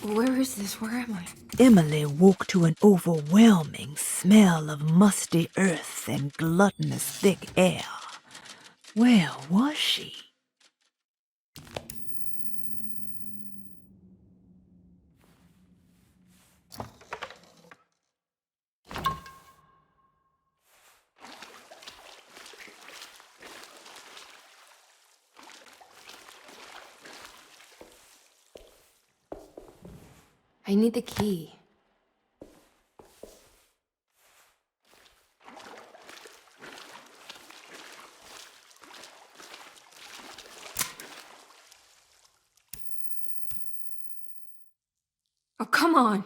Where is this? Where am I? Emily woke to an overwhelming smell of musty earth and gluttonous thick air. Where was she? I need the key. Oh, come on!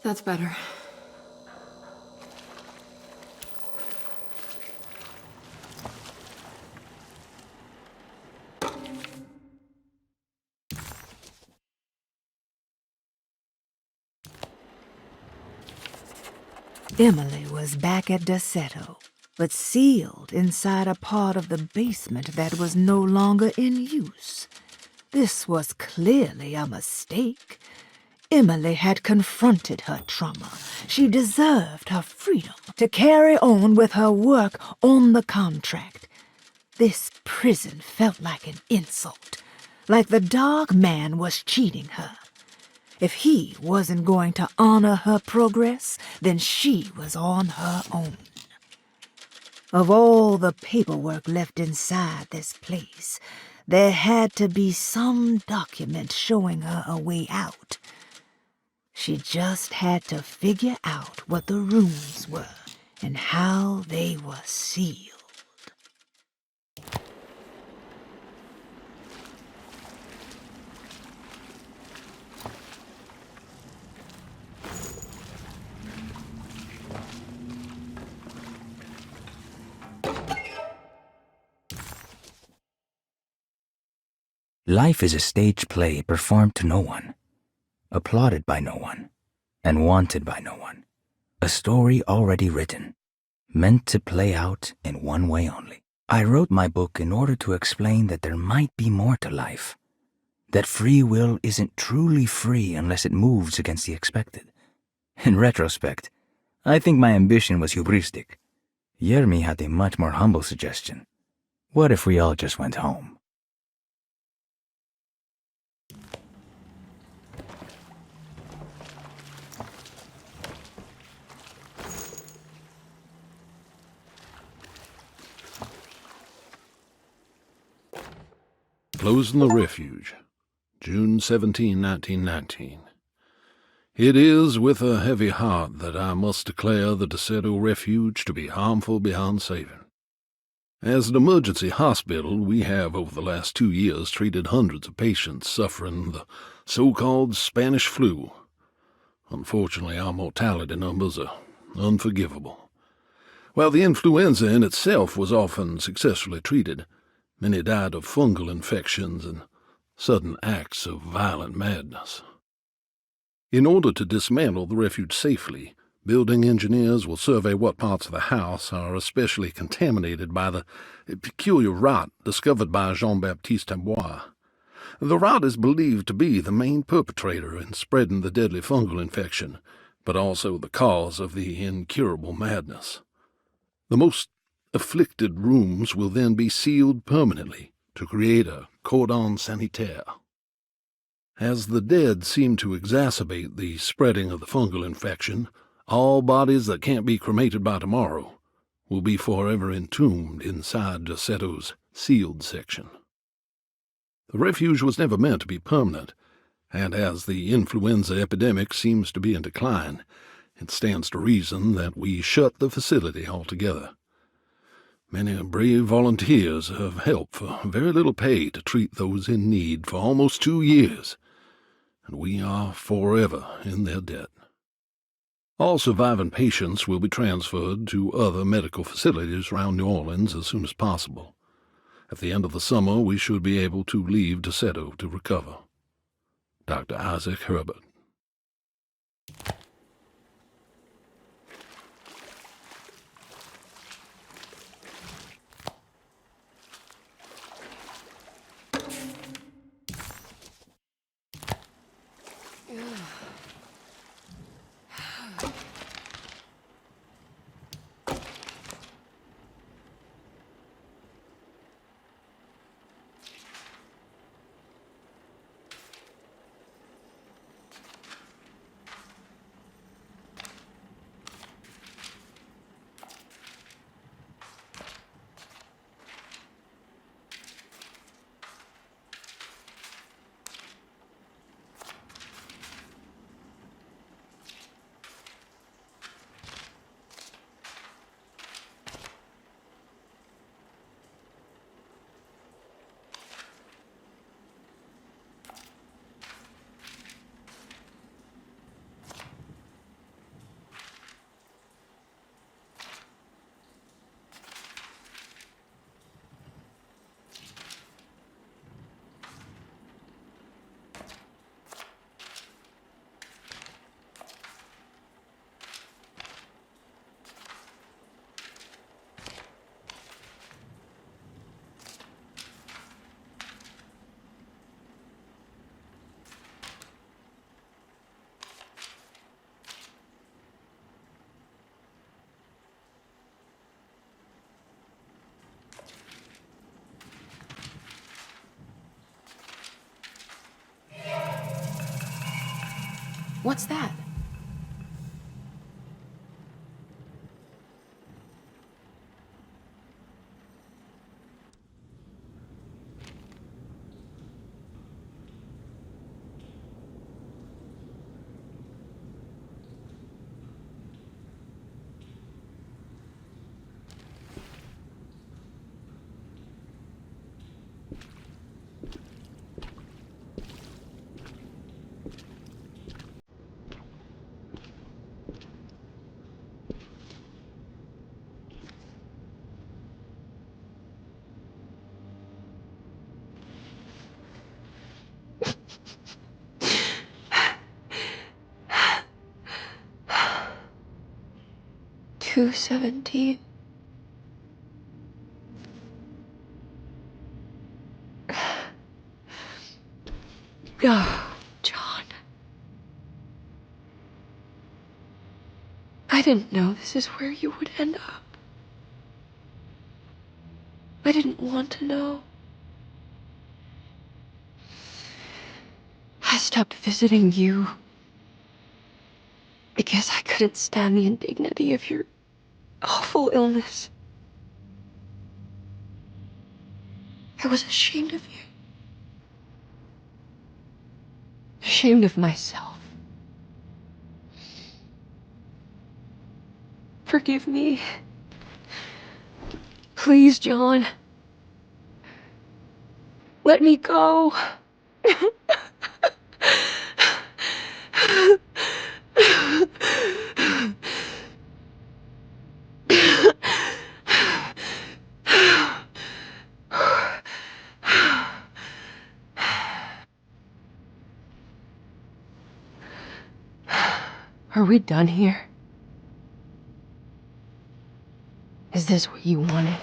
That's better. Emily was back at Derceto, but sealed inside a part of the basement that was no longer in use. This was clearly a mistake. Emily had confronted her trauma. She deserved her freedom to carry on with her work on the contract. This prison felt like an insult, like the dog man was cheating her. If he wasn't going to honor her progress, then she was on her own. Of all the paperwork left inside this place, there had to be some document showing her a way out. She just had to figure out what the rooms were and how they were sealed. Life is a stage play performed to no one, applauded by no one, and wanted by no one. A story already written, meant to play out in one way only. I wrote my book in order to explain that there might be more to life, that free will isn't truly free unless it moves against the expected. In retrospect, I think my ambition was hubristic. Yermi had a much more humble suggestion. What if we all just went home? Closing the Refuge, June 17, 1919. It is with a heavy heart that I must declare the Derceto Refuge to be harmful beyond saving. As an emergency hospital, we have over the last 2 years treated hundreds of patients suffering the so-called Spanish flu. Unfortunately, our mortality numbers are unforgivable. While the influenza in itself was often successfully treated, many died of fungal infections and sudden acts of violent madness. In order to dismantle the refuge safely, building engineers will survey what parts of the house are especially contaminated by the peculiar rot discovered by Jean-Baptiste Bois. The rot is believed to be the main perpetrator in spreading the deadly fungal infection, but also the cause of the incurable madness. The most Afflicted rooms will then be sealed permanently to create a cordon sanitaire. As the dead seem to exacerbate the spreading of the fungal infection, all bodies that can't be cremated by tomorrow will be forever entombed inside Derceto's sealed section. The refuge was never meant to be permanent, and as the influenza epidemic seems to be in decline, it stands to reason that we shut the facility altogether. Many brave volunteers have helped for very little pay to treat those in need for almost 2 years, and we are forever in their debt. All surviving patients will be transferred to other medical facilities around New Orleans as soon as possible. At the end of the summer, we should be able to leave Derceto to recover. Dr. Isaac Herbert. What's that? $2.17. Oh, John. I didn't know this is where you would end up. I didn't want to know. I stopped visiting you because I couldn't stand the indignity of your awful illness. I was ashamed of you. Ashamed of myself. Forgive me. Please, John. Let me go. Are we done here? Is this what you wanted?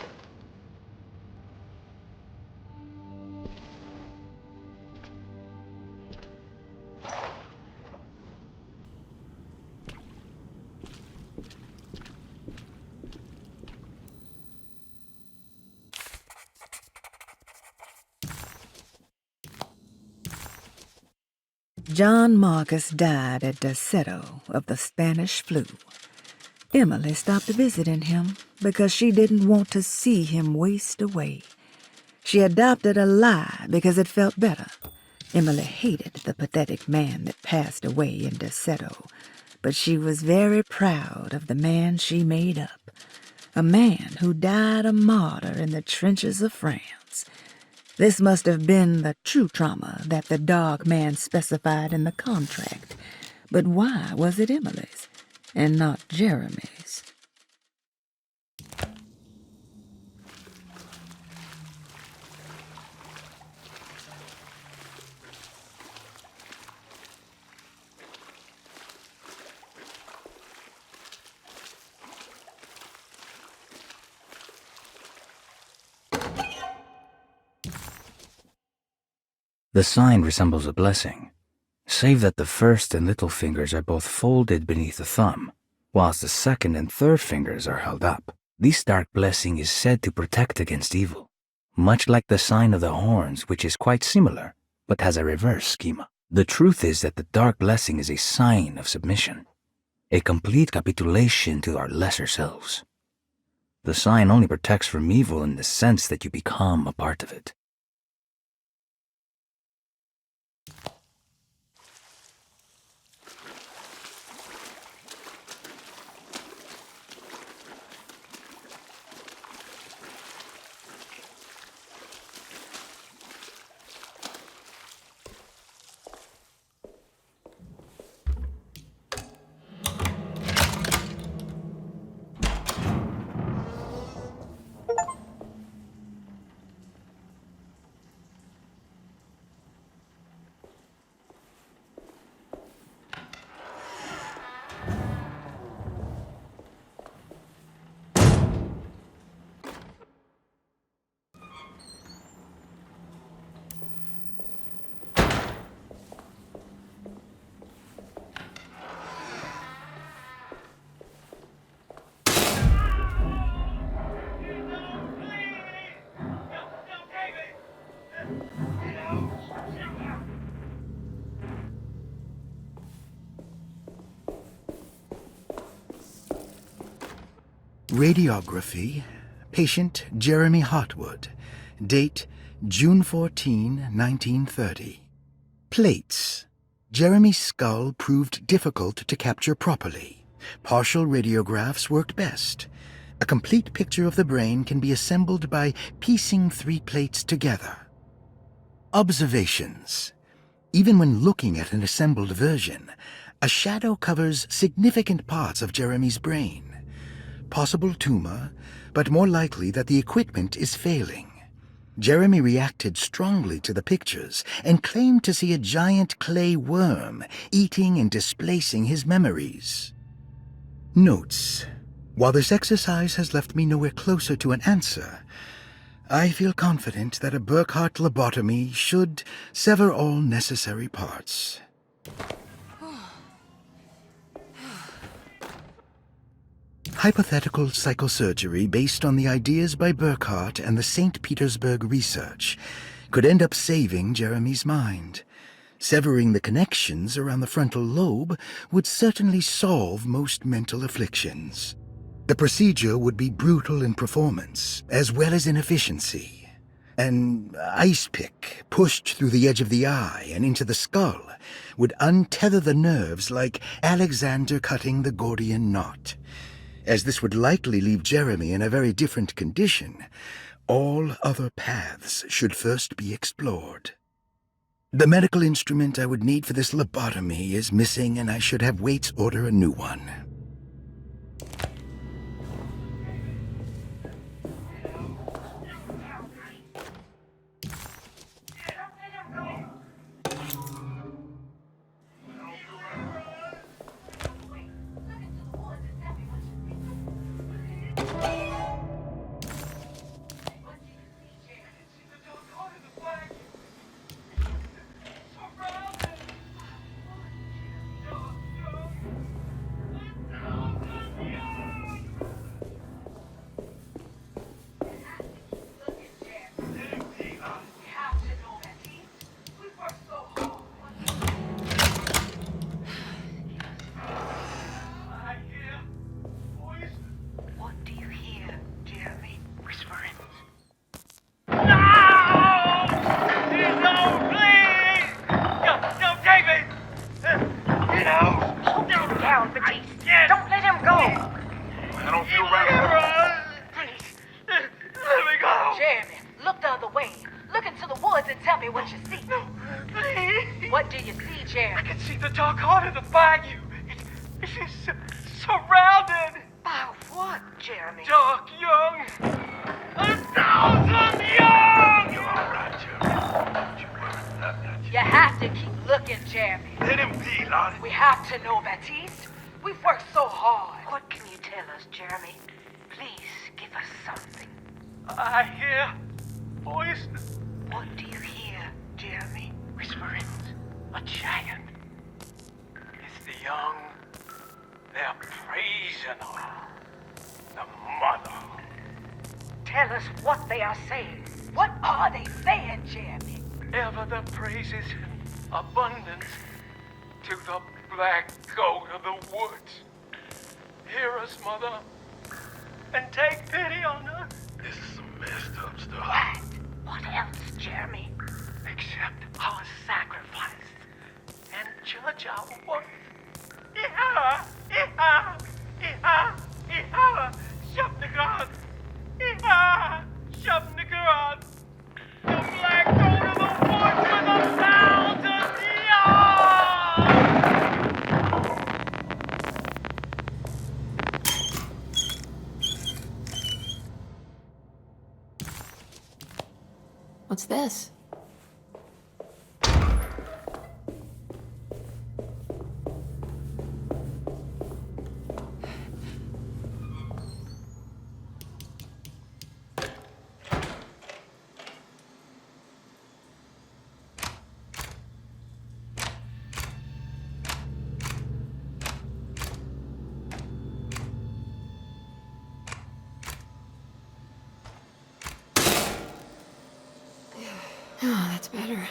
John Marcus died at Derceto of the Spanish flu. Emily stopped visiting him because she didn't want to see him waste away. She adopted a lie because it felt better. Emily hated the pathetic man that passed away in Derceto, but she was very proud of the man she made up, a man who died a martyr in the trenches of France. This must have been the true trauma that the dog man specified in the contract. But why was it Emily's and not Jeremy's? The sign resembles a blessing, save that the first and little fingers are both folded beneath the thumb, whilst the second and third fingers are held up. This dark blessing is said to protect against evil, much like the sign of the horns, which is quite similar, but has a reverse schema. The truth is that the dark blessing is a sign of submission, a complete capitulation to our lesser selves. The sign only protects from evil in the sense that you become a part of it. Radiography, patient Jeremy Hartwood, date June 14, 1930. Plates. Jeremy's skull proved difficult to capture properly. Partial radiographs worked best. A complete picture of the brain can be assembled by piecing 3 plates together. Observations. Even when looking at an assembled version, a shadow covers significant parts of Jeremy's brain. Possible tumor, but more likely that the equipment is failing. Jeremy reacted strongly to the pictures and claimed to see a giant clay worm eating and displacing his memories. Notes. While this exercise has left me nowhere closer to an answer, I feel confident that a Burckhardt lobotomy should sever all necessary parts. Hypothetical psychosurgery based on the ideas by Burckhardt and the St. Petersburg research could end up saving Jeremy's mind. Severing the connections around the frontal lobe would certainly solve most mental afflictions. The procedure would be brutal in performance, as well as in efficiency. An ice pick pushed through the edge of the eye and into the skull would untether the nerves like Alexander cutting the Gordian knot. As this would likely leave Jeremy in a very different condition, all other paths should first be explored. The medical instrument I would need for this lobotomy is missing, and I should have Waits order a new one. What do you see, I Jeremy? can see the dark heart of the bayou. It is surrounded. By what, Jeremy? Dark young. 1,000 young! You're all right, Jeremy. Don't you worry about that. You have to keep looking, Jeremy. Let him be, Lottie. We have to know, Baptiste. We've worked so hard. What can you tell us, Jeremy? Please, give us something. I hear voices. What do you hear, Jeremy? Whisperings. A giant. It's the young. They're praising her. The mother. Tell us what they are saying. What are they saying, Jeremy? Ever the praises and abundance to the black goat of the woods. Hear us, mother, and take pity on us. This is some messed up stuff. What else, Jeremy? Accept our sacrifice and judge our worth. Iha! Iha! Iha! Iha! Shabnagarad! Iha! Shabnagarad! The black goat of the woods with 1,000 What's this? Oh, that's better.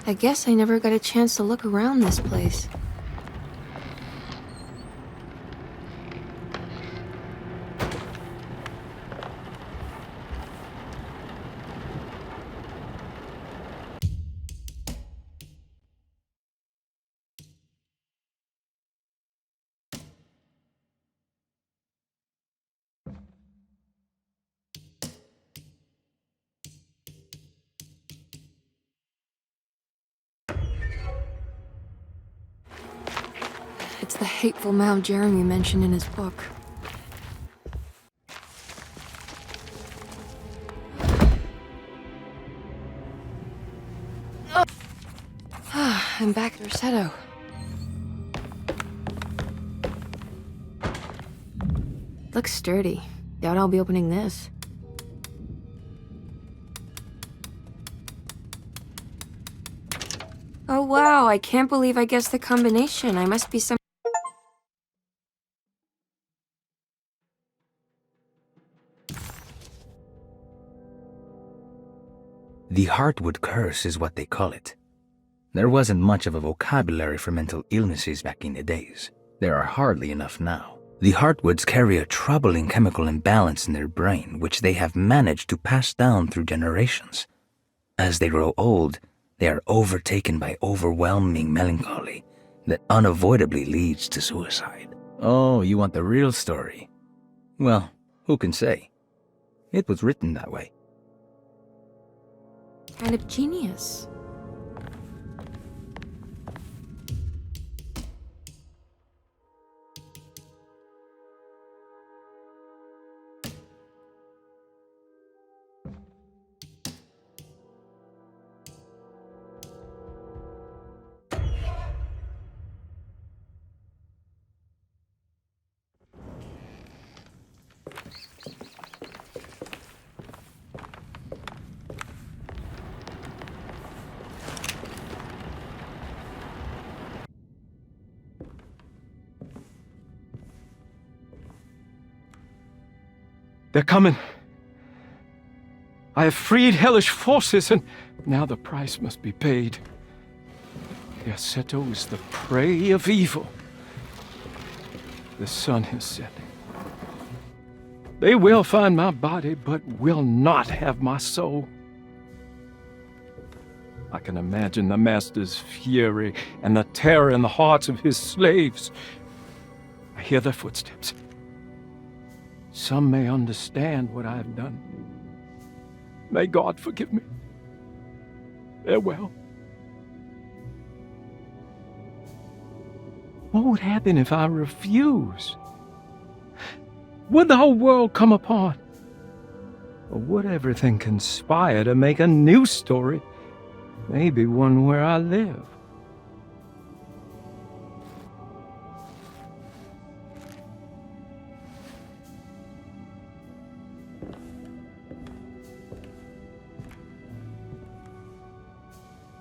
I guess I never got a chance to look around this place. It's the hateful mound Jeremy mentioned in his book. I'm back at Derceto. Looks sturdy. Doubt I'll be opening this. Oh wow, I can't believe I guessed the combination. I must be some... The Hartwood curse is what they call it. There wasn't much of a vocabulary for mental illnesses back in the days. There are hardly enough now. The Hartwoods carry a troubling chemical imbalance in their brain, which they have managed to pass down through generations. As they grow old, they are overtaken by overwhelming melancholy that unavoidably leads to suicide. Oh, you want the real story? Well, who can say? It was written that way. Kind of genius. They're coming. I have freed hellish forces, and now the price must be paid. Derceto is the prey of evil. The sun is setting. They will find my body, but will not have my soul. I can imagine the master's fury and the terror in the hearts of his slaves. I hear their footsteps. Some may understand what I have done. May God forgive me. Farewell. What would happen if I refuse? Would the whole world come apart? Or would everything conspire to make a new story? Maybe one where I live.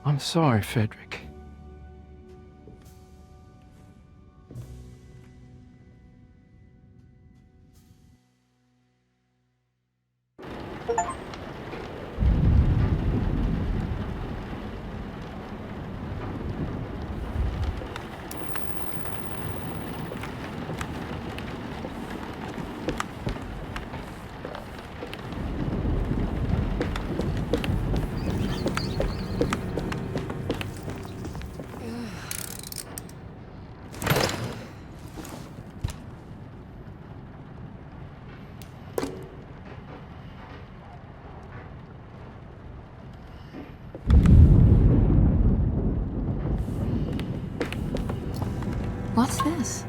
I'm sorry, Frederick. What's this?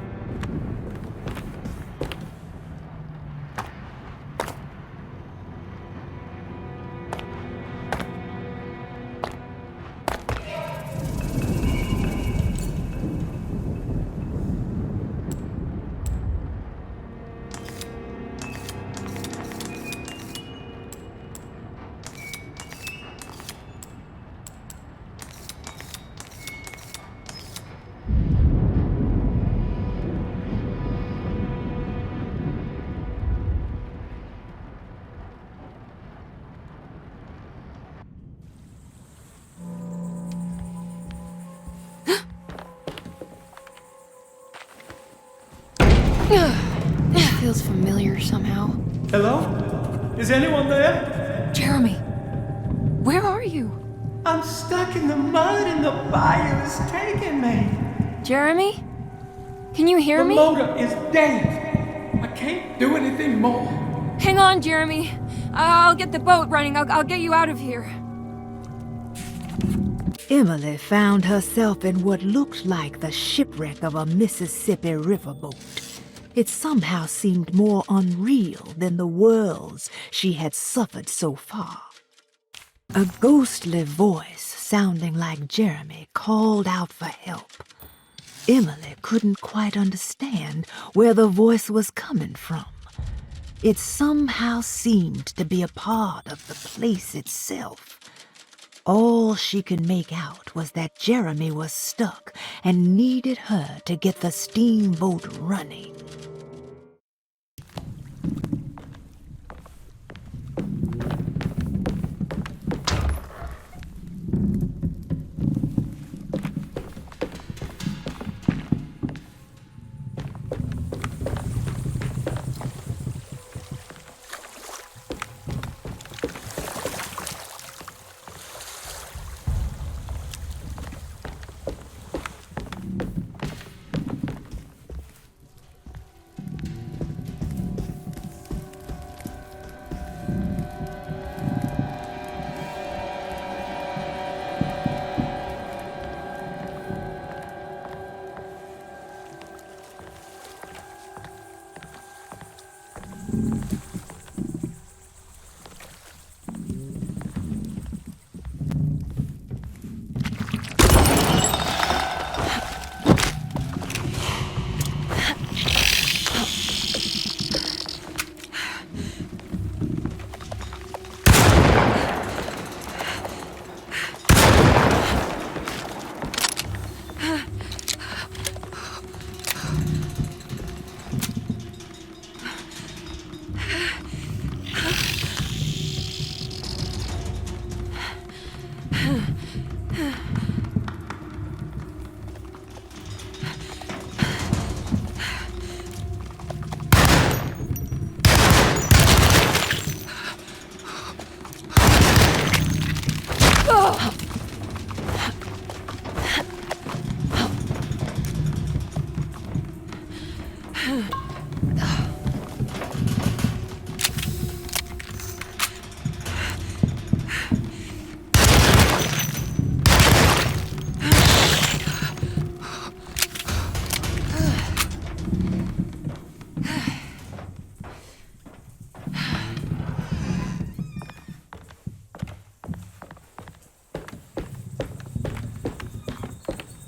This feels familiar somehow. Hello? Is anyone there? Jeremy, where are you? I'm stuck in the mud and the bayou's taking me. Jeremy? Can you hear The me? motor is dead. I can't do anything more. Hang on, Jeremy. I'll get the boat running. I'll get you out of here. Emily found herself in what looked like the shipwreck of a Mississippi riverboat. It somehow seemed more unreal than the worlds she had suffered so far. A ghostly voice sounding like Jeremy called out for help. Emily couldn't quite understand where the voice was coming from, It somehow seemed to be a part of the place itself. All she could make out was that Jeremy was stuck and needed her to get the steamboat running.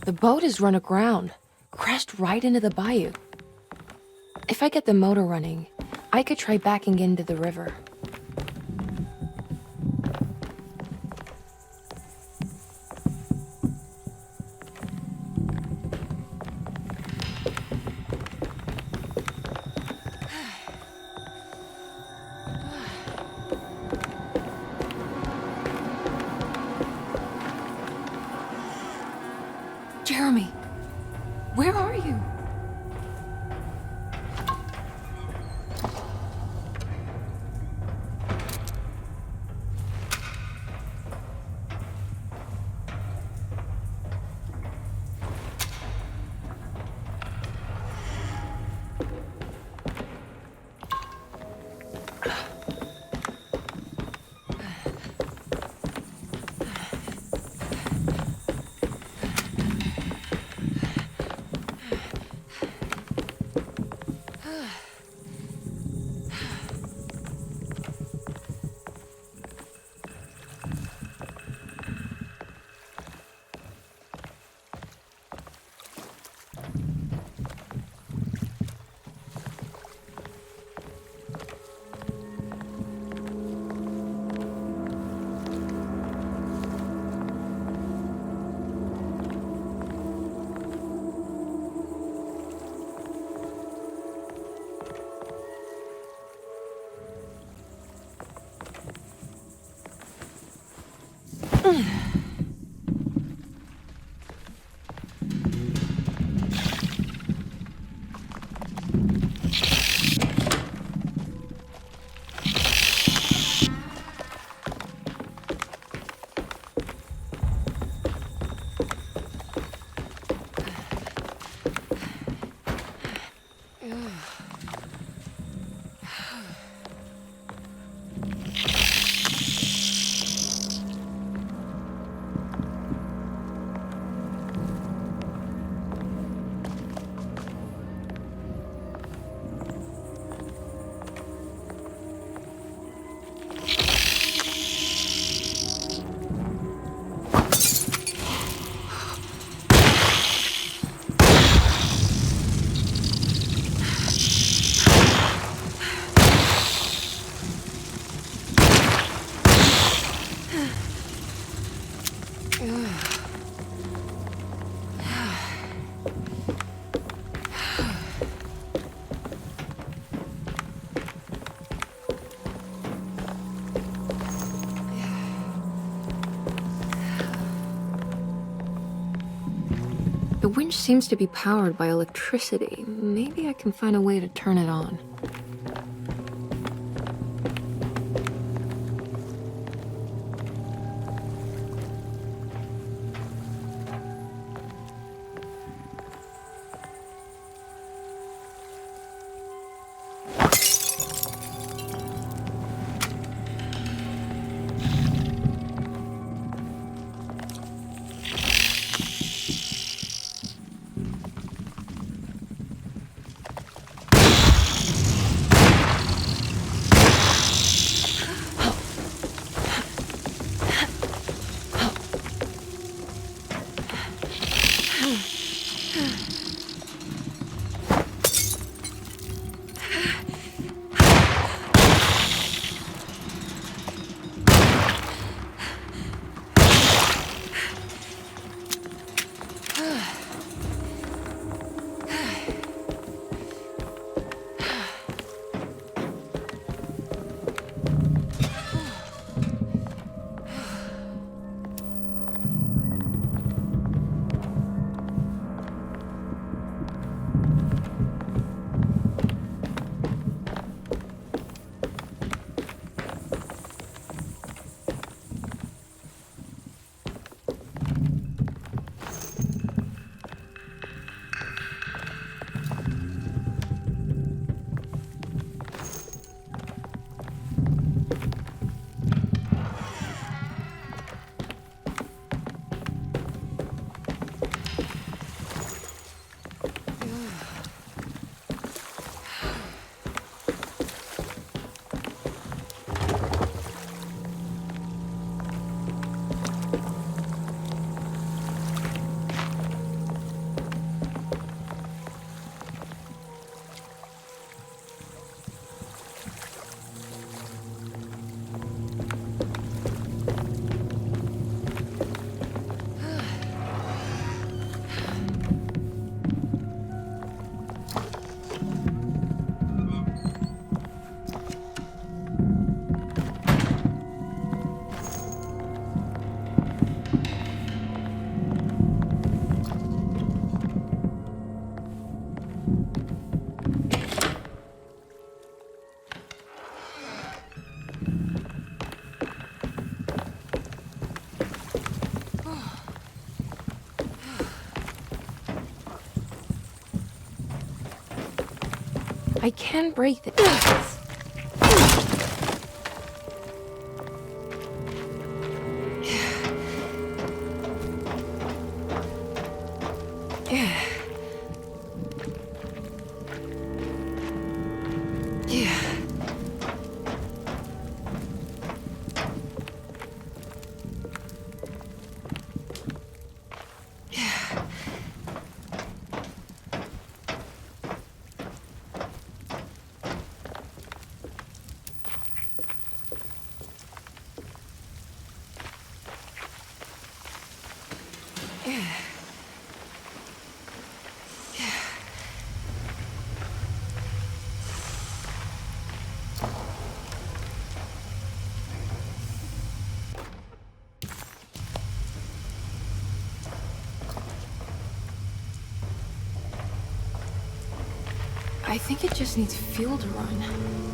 The boat is run aground, crashed right into the bayou. If I get the motor running, I could try backing into the river. Jeremy, where are you? The winch seems to be powered by electricity. Maybe I can find a way to turn it on. I can break the... I think it just needs fuel to run.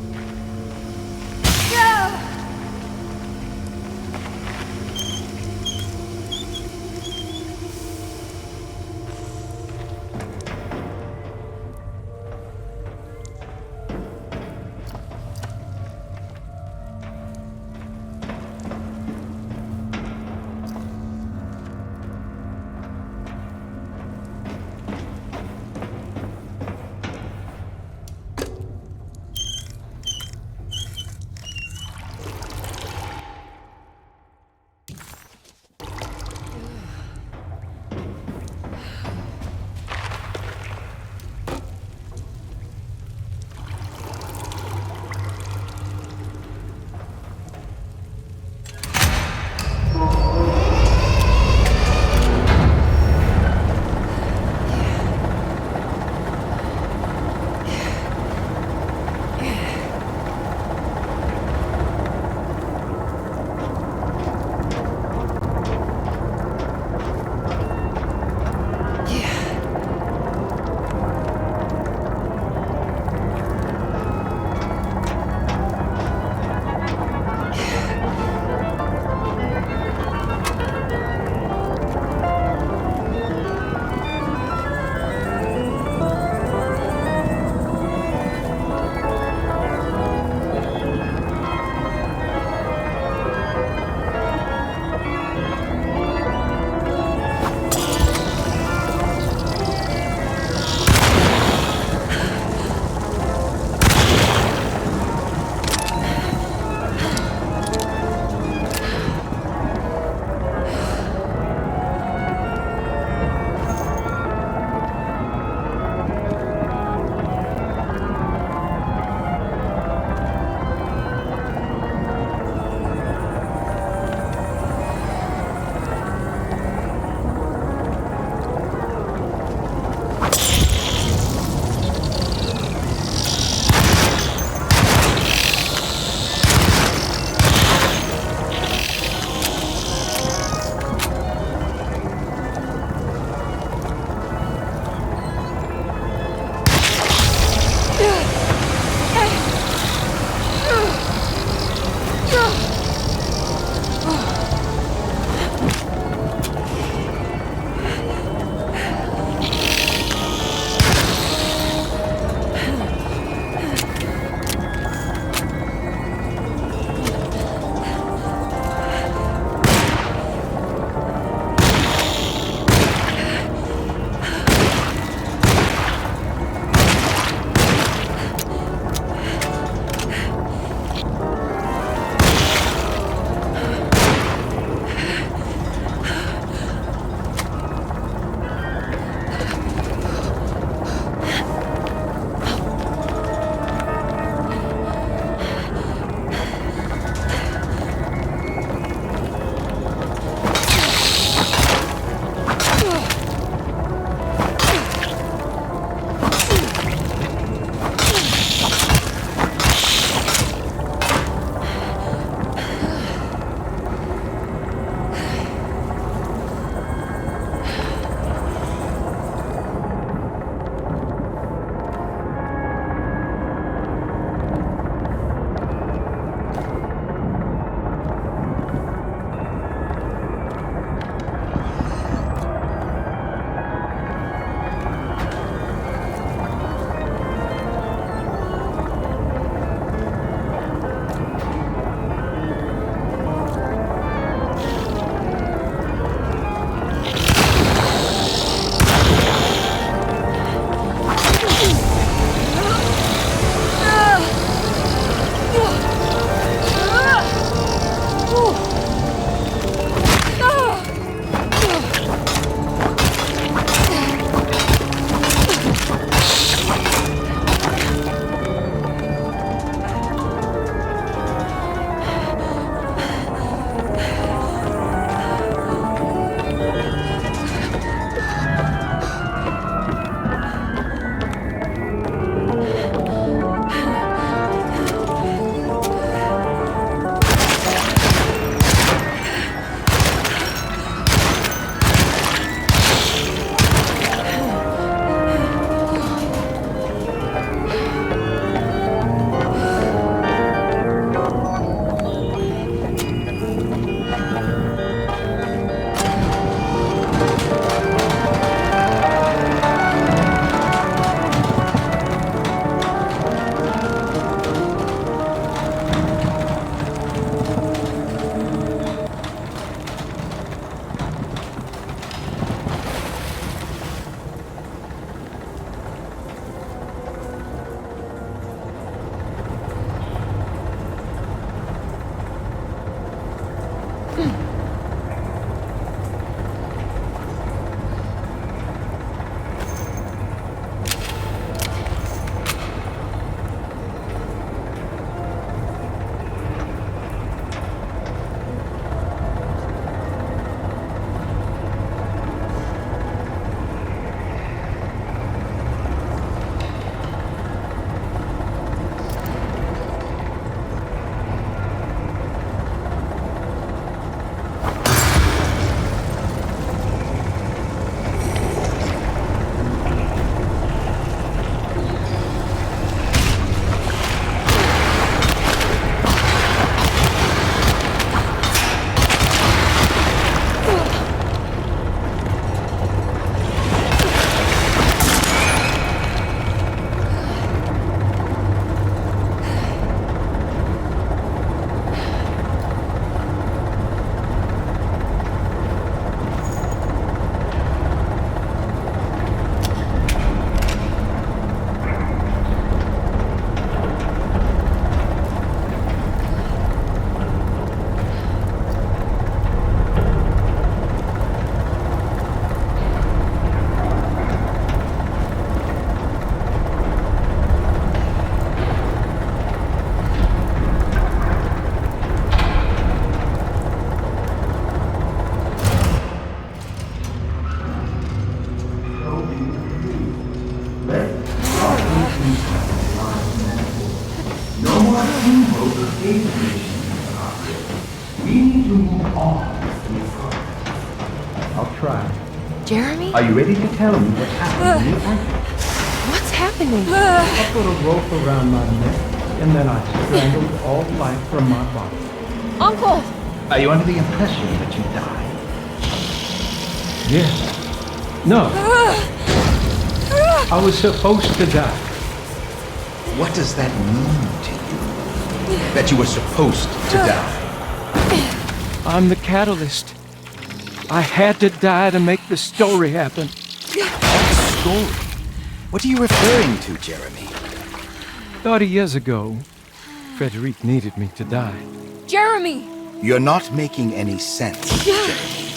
We need to move on with progress. I'll try. Jeremy? Are you ready to tell me what's happening? What's happening? I put a rope around my neck, and then I strangled all life from my body. Uncle! Are you under the impression that you died? Yes. No. I was supposed to die. What does that mean to you? That you were supposed to die? I'm the catalyst. I had to die to make the story happen. What story? What are you referring to, Jeremy? 30 years ago, Frederic needed me to die. Jeremy! You're not making any sense, Jeremy.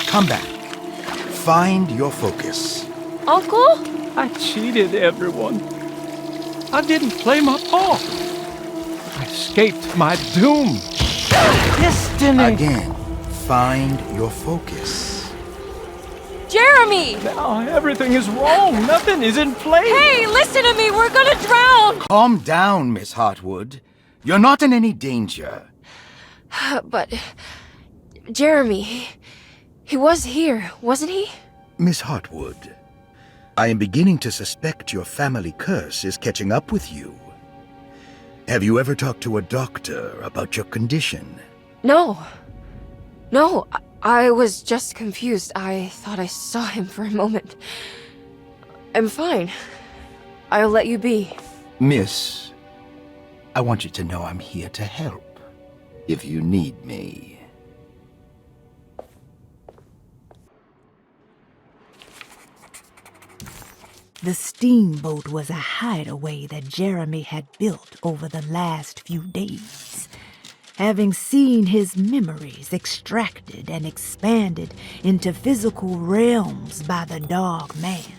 Come back. Find your focus. Uncle? I cheated everyone. I didn't play my part. I escaped my doom. Destiny! Again, find your focus. Jeremy! Now everything is wrong. Nothing is in place. Hey, listen to me! We're gonna drown! Calm down, Miss Hartwood. You're not in any danger. But... Jeremy... He was here, wasn't he? Miss Hartwood, I am beginning to suspect your family curse is catching up with you. Have you ever talked to a doctor about your condition? No. No, I was just confused. I thought I saw him for a moment. I'm fine. I'll let you be. Miss, I want you to know I'm here to help, if you need me. The steamboat was a hideaway that Jeremy had built over the last few days. Having seen his memories extracted and expanded into physical realms by the dog man,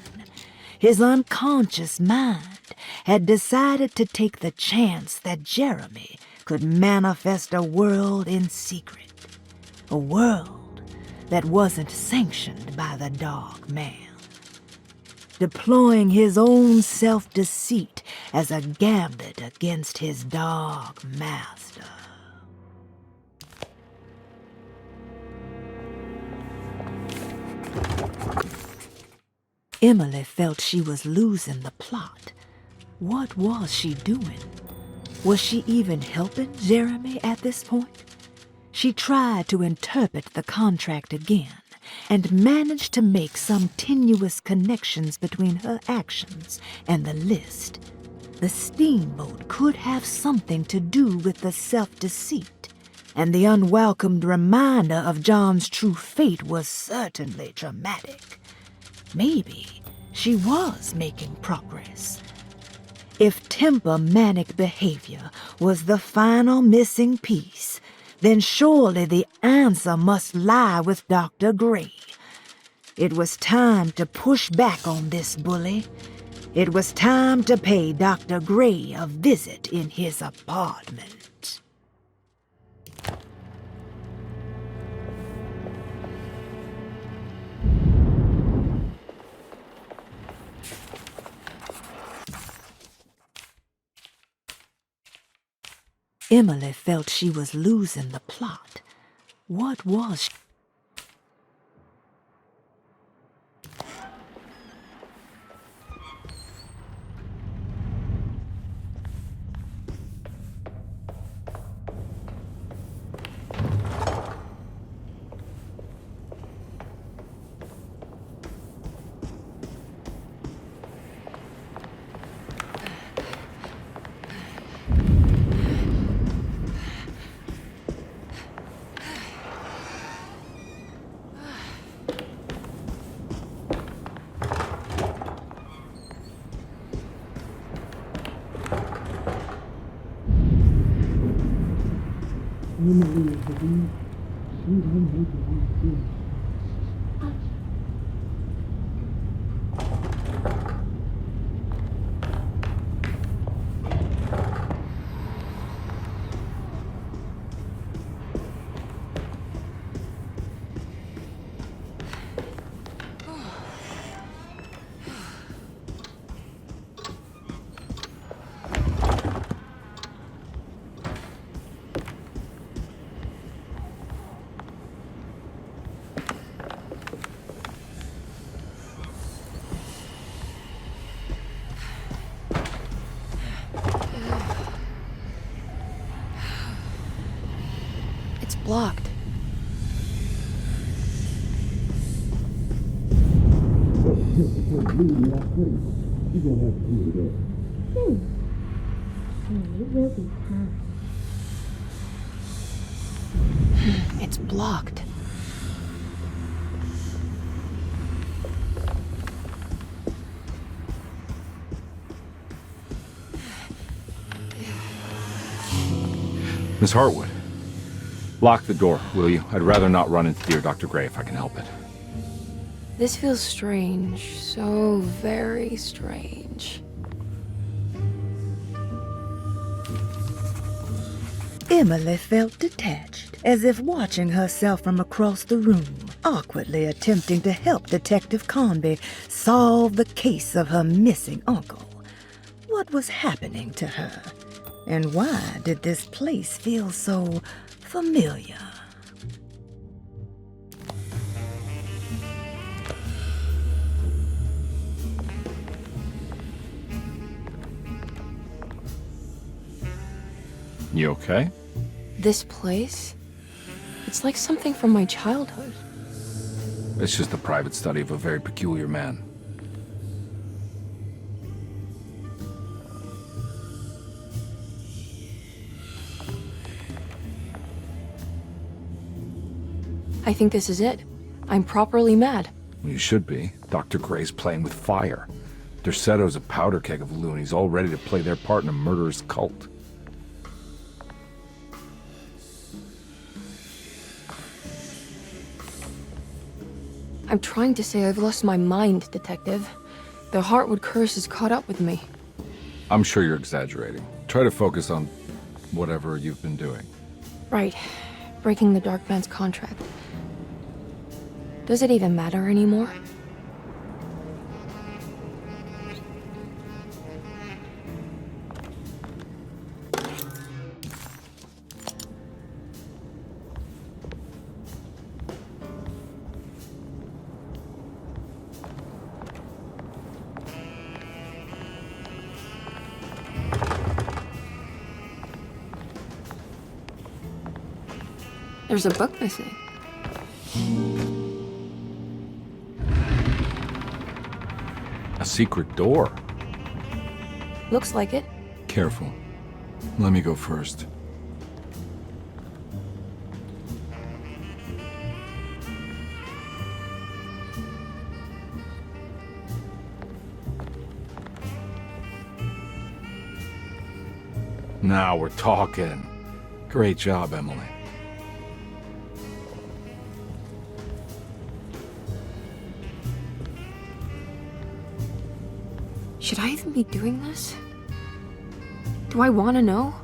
his unconscious mind had decided to take the chance that Jeremy could manifest a world in secret. A world that wasn't sanctioned by the dog man. Deploying his own self-deceit as a gambit against his dog master. Emily felt she was losing the plot. What was she doing? Was she even helping Jeremy at this point? She tried to interpret the contract again, and managed to make some tenuous connections between her actions and the list. The steamboat could have something to do with the self-deceit, and the unwelcomed reminder of John's true fate was certainly traumatic. Maybe she was making progress. If temper-manic behavior was the final missing piece, then surely the answer must lie with Dr. Gray. It was time to push back on this bully. It was time to pay Dr. Gray a visit in his apartment. Emily felt she was losing the plot. What was she? blocked. It's blocked. Miss Hartwood, lock the door, will you? I'd rather not run into dear Dr. Gray if I can help it. This feels strange. So very strange. Emily felt detached, as if watching herself from across the room, awkwardly attempting to help Detective Conby solve the case of her missing uncle. What was happening to her? And why did this place feel so familiar? You okay? This place? It's like something from my childhood. It's just a private study of a very peculiar man. I think this is it. I'm properly mad. You should be. Dr. Gray's playing with fire. Derceto's a powder keg of loonies, all ready to play their part in a murderous cult. I'm trying to say I've lost my mind, Detective. The Hartwood curse has caught up with me. I'm sure you're exaggerating. Try to focus on whatever you've been doing. Right. Breaking the Dark Man's contract. Does it even matter anymore? There's a book missing. A secret door. Looks like it. Careful. Let me go first. Now we're talking. Great job, Emily. Should I even be doing this? Do I want to know?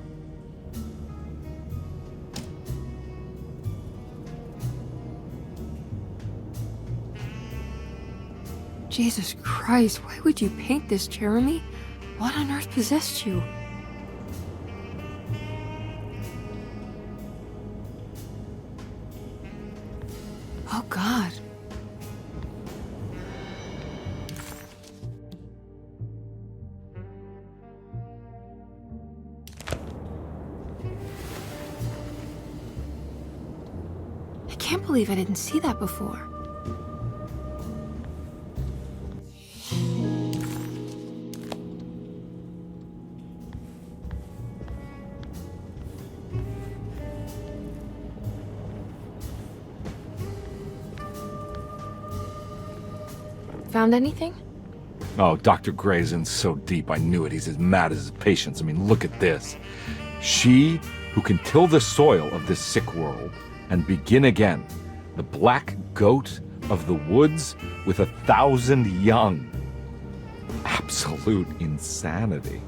Jesus Christ, why would you paint this, Jeremy? What on earth possessed you? Oh God. I can't believe I didn't see that before. Found anything? Oh, Dr. Gray's in so deep, I knew it. He's as mad as his patients. I mean, look at this. She who can till the soil of this sick world and begin again, the black goat of the woods with 1,000 young. Absolute insanity.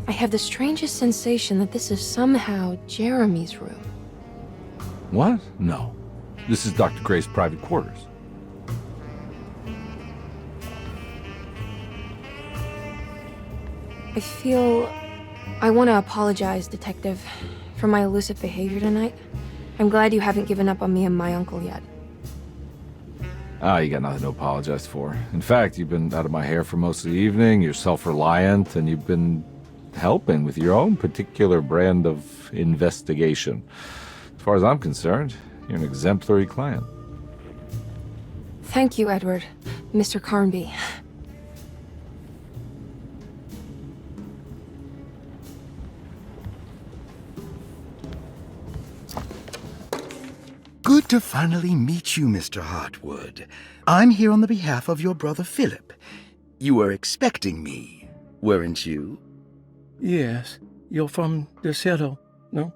I have the strangest sensation that this is somehow Jeremy's room. What? No. This is Dr. Gray's private quarters. I feel... I want to apologize, Detective, for my elusive behavior tonight. I'm glad you haven't given up on me and my uncle yet. You got nothing to apologize for. In fact, you've been out of my hair for most of the evening, you're self-reliant, and you've been helping with your own particular brand of investigation. As far as I'm concerned, you're an exemplary client. Thank you, Edward. Mr. Carnby. Good to finally meet you, Mr. Hartwood. I'm here on the behalf of your brother Philip. You were expecting me, weren't you? Yes, you're from Derceto, no?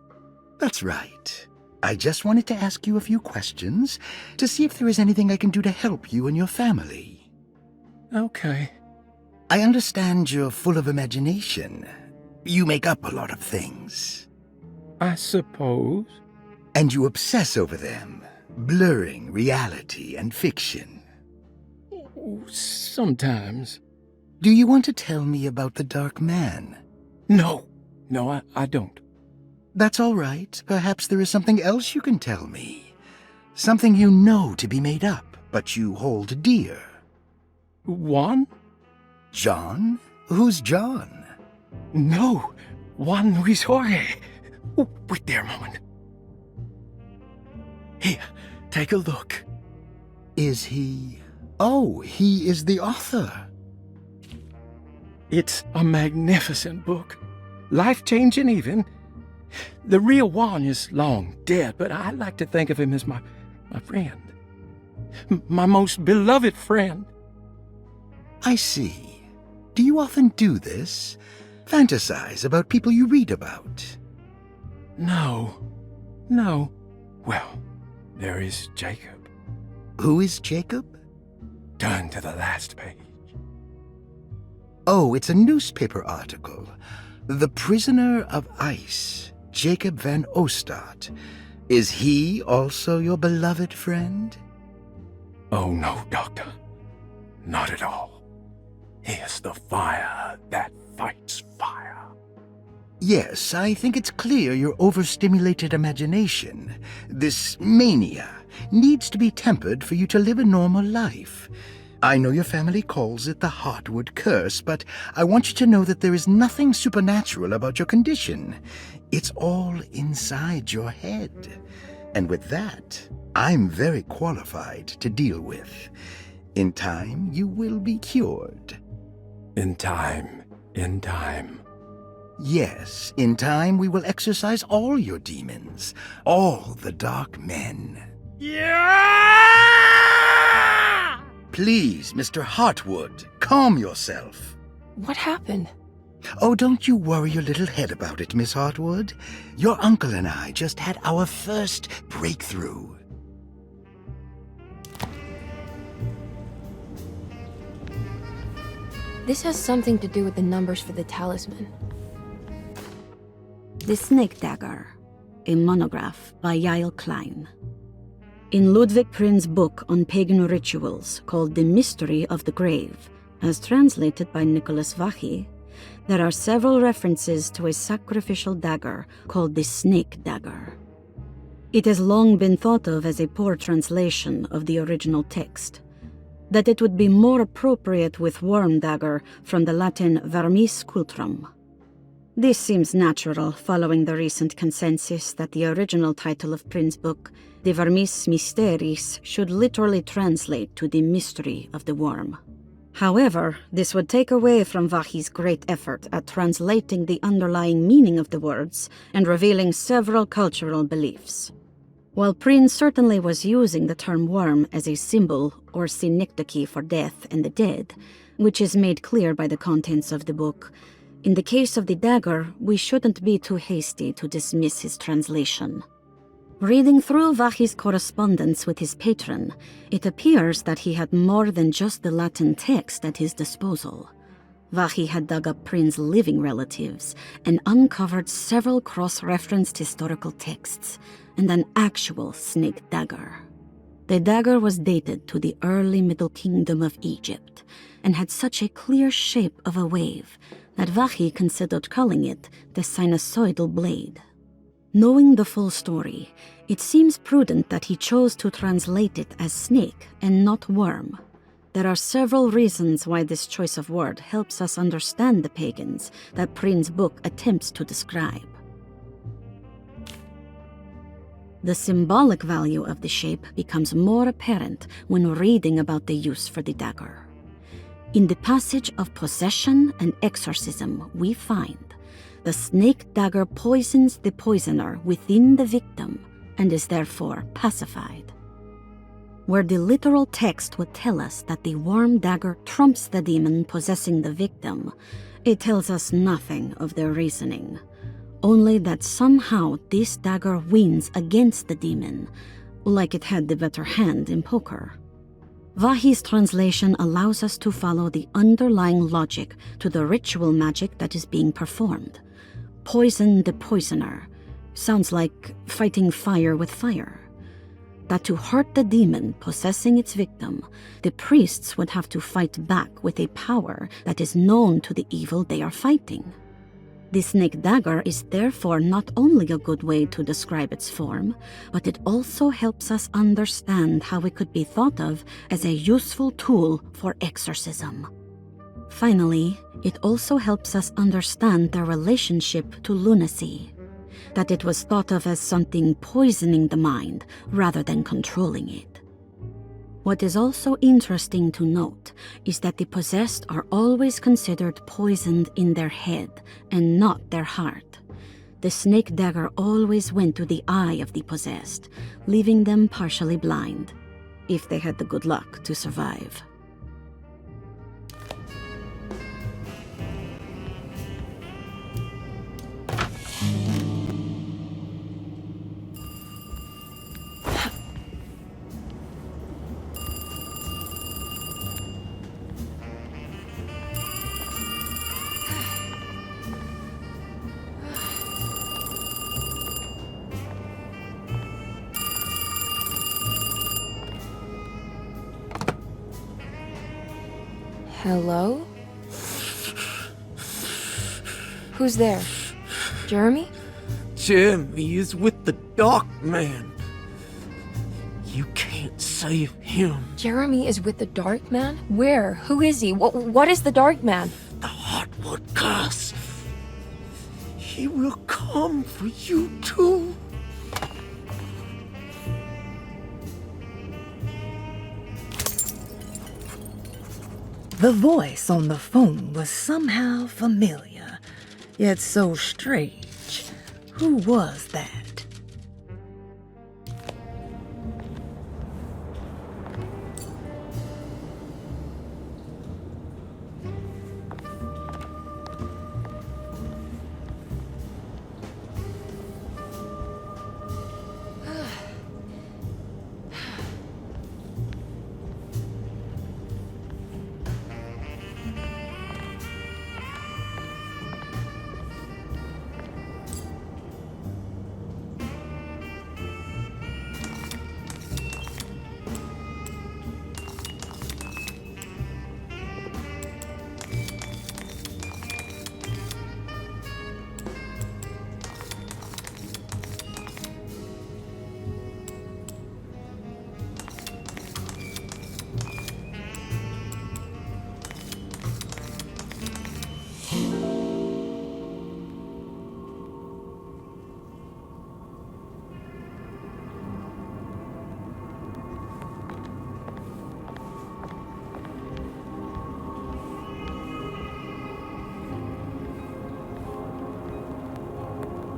That's right. I just wanted to ask you a few questions to see if there is anything I can do to help you and your family. Okay. I understand you're full of imagination. You make up a lot of things. I suppose. And you obsess over them, blurring reality and fiction. Sometimes. Do you want to tell me about the Dark Man? No, I don't. That's all right. Perhaps there is something else you can tell me. Something you know to be made up, but you hold dear. Juan? John? Who's John? No, Juan Luis Jorge. Oh, wait there a moment. Here, take a look. Is he... Oh, he is the author. It's a magnificent book. Life-changing even. The real Juan is long dead, but I like to think of him as my friend. My most beloved friend. I see. Do you often do this? Fantasize about people you read about? No. Well, there is Jacob. Who is Jacob? Turn to the last page. Oh, it's a newspaper article. The Prisoner of Ice, Jacob van Ostad. Is he also your beloved friend? Oh, no, Doctor. Not at all. He is the fire that fights fire. Yes, I think it's clear your overstimulated imagination, this mania, needs to be tempered for you to live a normal life. I know your family calls it the Hartwood curse, but I want you to know that there is nothing supernatural about your condition. It's all inside your head. And with that, I'm very qualified to deal with. In time, you will be cured. In time. Yes, in time we will exorcise all your demons, all the dark men. Yeah! Please, Mr. Hartwood, calm yourself. What happened? Oh, don't you worry your little head about it, Miss Hartwood. Your uncle and I just had our first breakthrough. This has something to do with the numbers for the talisman. The Snake Dagger, a monograph by Yael Klein. In Ludwig Prin's book on pagan rituals called The Mystery of the Grave, as translated by Nicholas Vachy, there are several references to a sacrificial dagger called the Snake Dagger. It has long been thought of as a poor translation of the original text, that it would be more appropriate with worm dagger from the Latin vermis cultrum. This seems natural following the recent consensus that the original title of Prin's book, De Vermis Mysteris, should literally translate to the mystery of the worm. However, this would take away from Vachy's great effort at translating the underlying meaning of the words and revealing several cultural beliefs. While Prin certainly was using the term worm as a symbol or synecdoche for death and the dead, which is made clear by the contents of the book, in the case of the dagger, we shouldn't be too hasty to dismiss his translation. Reading through Vachy's correspondence with his patron, it appears that he had more than just the Latin text at his disposal. Vachy had dug up Prin's living relatives and uncovered several cross-referenced historical texts and an actual snake dagger. The dagger was dated to the early Middle Kingdom of Egypt and had such a clear shape of a wave that Vachy considered calling it the sinusoidal blade. Knowing the full story, it seems prudent that he chose to translate it as snake and not worm. There are several reasons why this choice of word helps us understand the pagans that Prynne's book attempts to describe. The symbolic value of the shape becomes more apparent when reading about the use for the dagger. In the passage of possession and exorcism, we find the snake dagger poisons the poisoner within the victim and is therefore pacified. Where the literal text would tell us that the worm dagger trumps the demon possessing the victim, it tells us nothing of their reasoning, only that somehow this dagger wins against the demon, like it had the better hand in poker. Vahi's translation allows us to follow the underlying logic to the ritual magic that is being performed. Poison the poisoner sounds like fighting fire with fire. That to hurt the demon possessing its victim, the priests would have to fight back with a power that is known to the evil they are fighting. The snake dagger is therefore not only a good way to describe its form, but it also helps us understand how it could be thought of as a useful tool for exorcism. Finally, it also helps us understand their relationship to lunacy, that it was thought of as something poisoning the mind rather than controlling it. What is also interesting to note is that the possessed are always considered poisoned in their head and not their heart. The snake dagger always went to the eye of the possessed, leaving them partially blind, if they had the good luck to survive. Hello? Who's there? Jeremy? Jeremy is with the Dark Man. You can't save him. Jeremy is with the Dark Man? Where? Who is he? What is the Dark Man? The Hartwood curse. He will come for you too. The voice on the phone was somehow familiar, yet so strange. Who was that?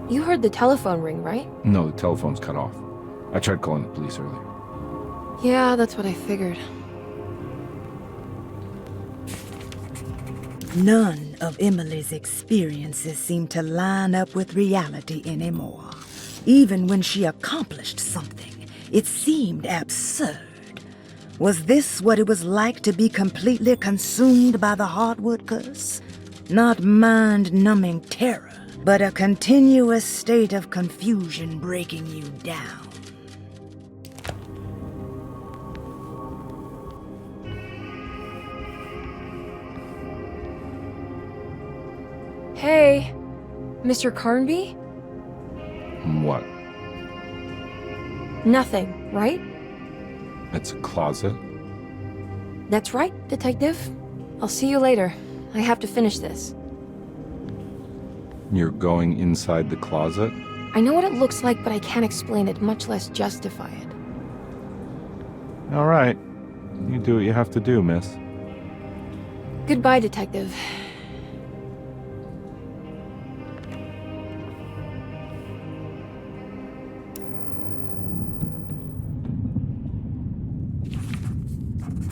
You heard the telephone ring, right? No, the telephone's cut off. I tried calling the police earlier. Yeah, that's what I figured. None of Emily's experiences seemed to line up with reality anymore. Even when she accomplished something, it seemed absurd. Was this what it was like to be completely consumed by the Hartwood curse? Not mind-numbing terror, but a continuous state of confusion breaking you down. Hey, Mr. Carnby? What? Nothing, right? It's a closet? That's right, Detective. I'll see you later. I have to finish this. You're going inside the closet? I know what it looks like, but I can't explain it, much less justify it. All right. You do what you have to do, miss. Goodbye, Detective.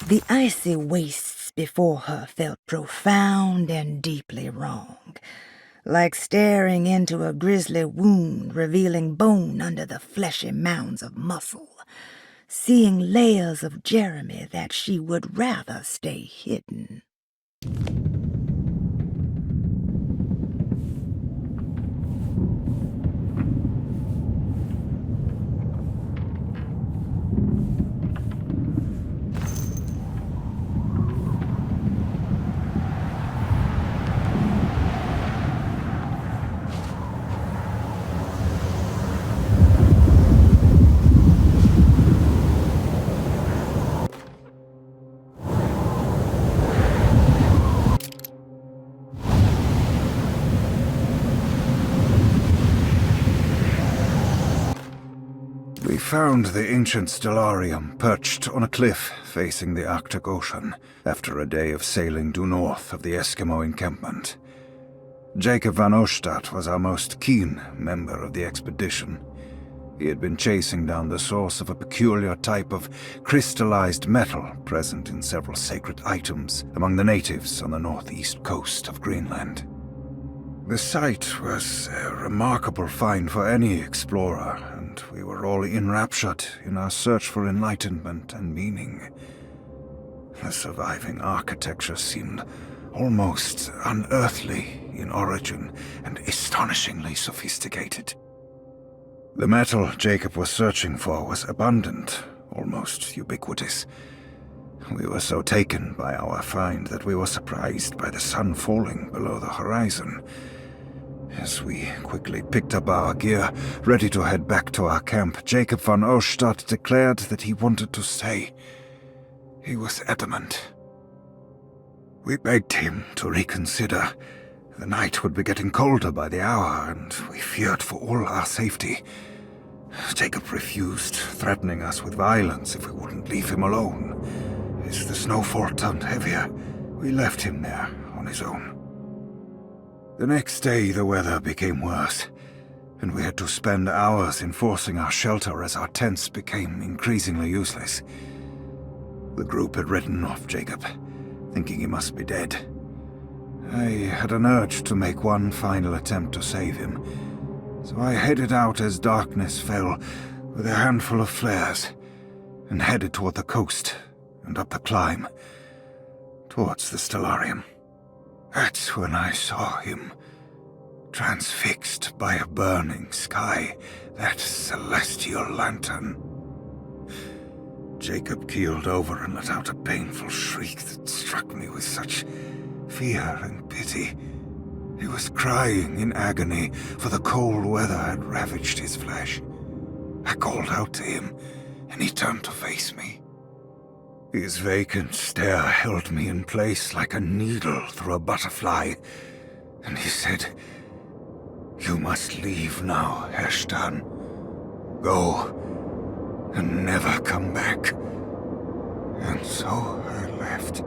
The icy wastes before her felt profound and deeply wrong, like staring into a grisly wound revealing bone under the fleshy mounds of muscle, seeing layers of Jeremy that she would rather stay hidden. We found the ancient stellarium perched on a cliff facing the Arctic Ocean after a day of sailing due north of the Eskimo encampment. Jacob van Oostad was our most keen member of the expedition. He had been chasing down the source of a peculiar type of crystallized metal present in several sacred items among the natives on the northeast coast of Greenland. The site was a remarkable find for any explorer, and we were all enraptured in our search for enlightenment and meaning. The surviving architecture seemed almost unearthly in origin and astonishingly sophisticated. The metal Jacob was searching for was abundant, almost ubiquitous. We were so taken by our find that we were surprised by the sun falling below the horizon. As we quickly picked up our gear, ready to head back to our camp, Jacob van Oostad declared that he wanted to stay. He was adamant. We begged him to reconsider. The night would be getting colder by the hour, and we feared for all our safety. Jacob refused, threatening us with violence if we wouldn't leave him alone. As the snowfall turned heavier, we left him there on his own. The next day, the weather became worse, and we had to spend hours enforcing our shelter as our tents became increasingly useless. The group had written off Jacob, thinking he must be dead. I had an urge to make one final attempt to save him, so I headed out as darkness fell with a handful of flares and headed toward the coast and up the climb, towards the stellarium. That's when I saw him, transfixed by a burning sky, that celestial lantern. Jacob keeled over and let out a painful shriek that struck me with such fear and pity. He was crying in agony, for the cold weather had ravaged his flesh. I called out to him, and he turned to face me. His vacant stare held me in place like a needle through a butterfly, and he said, "You must leave now, Herstan. Go, and never come back." And so I left.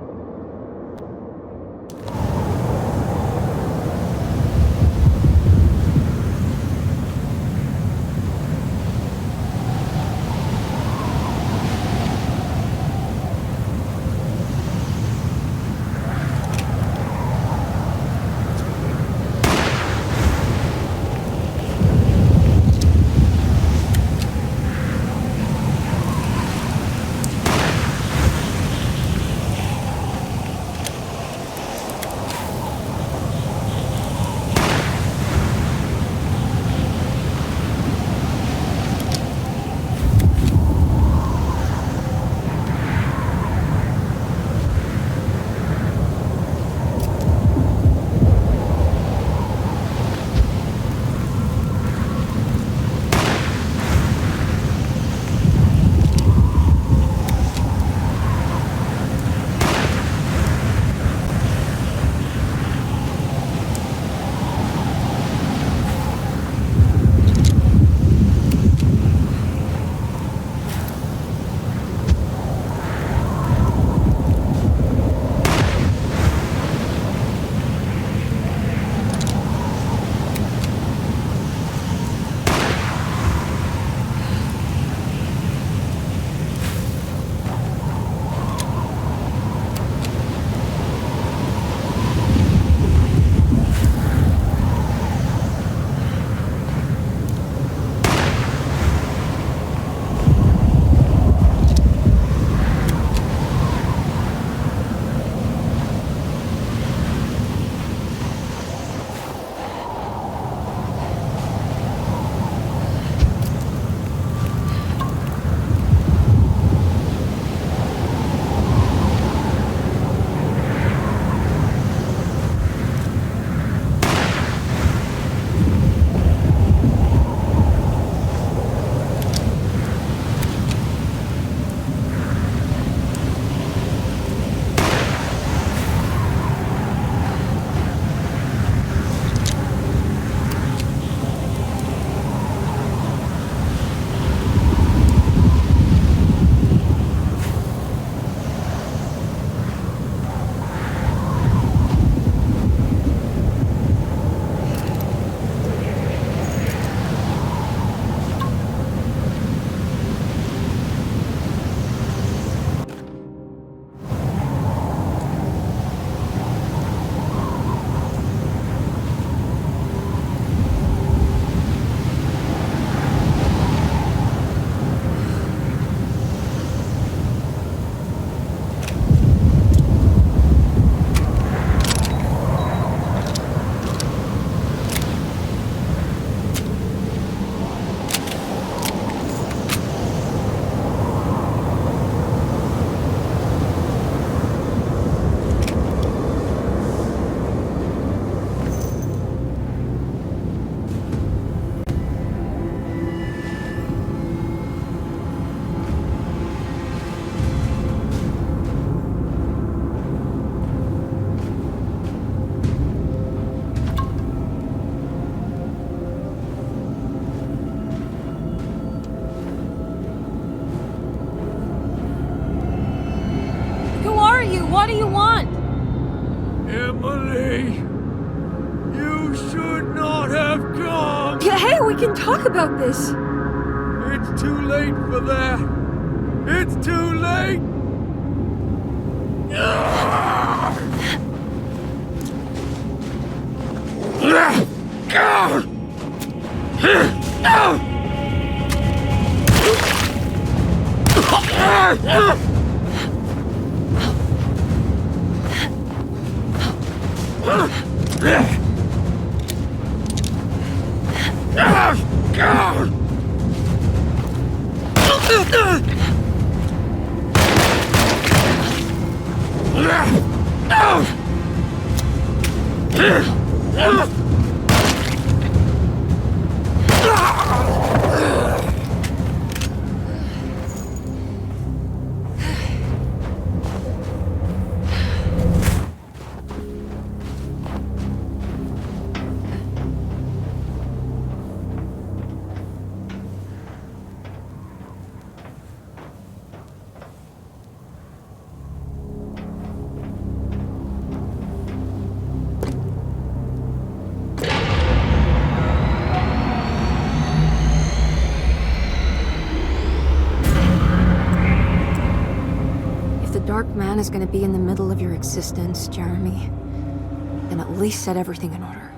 What do you want? Emily, you should not have come. Yeah, hey, we can talk about this. It's too late for that. It's too late. Dark man is gonna be in the middle of your existence, Jeremy. Then at least set everything in order.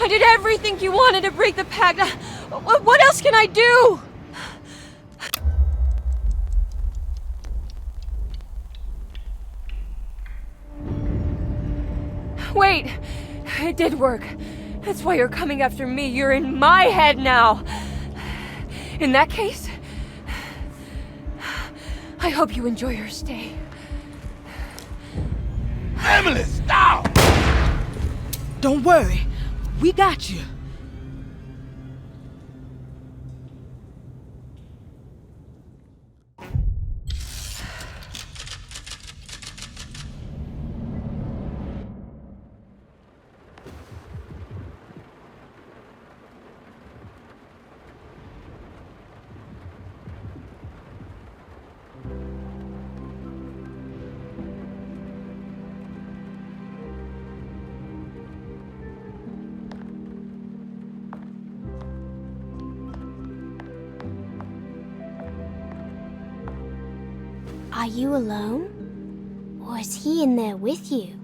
I did everything you wanted to break the pact. What else can I do? Wait, it did work. That's why you're coming after me. You're in my head now. In that case, I hope you enjoy your stay. Emily, stop! Don't worry. We got you. Are you alone? Or is he in there with you?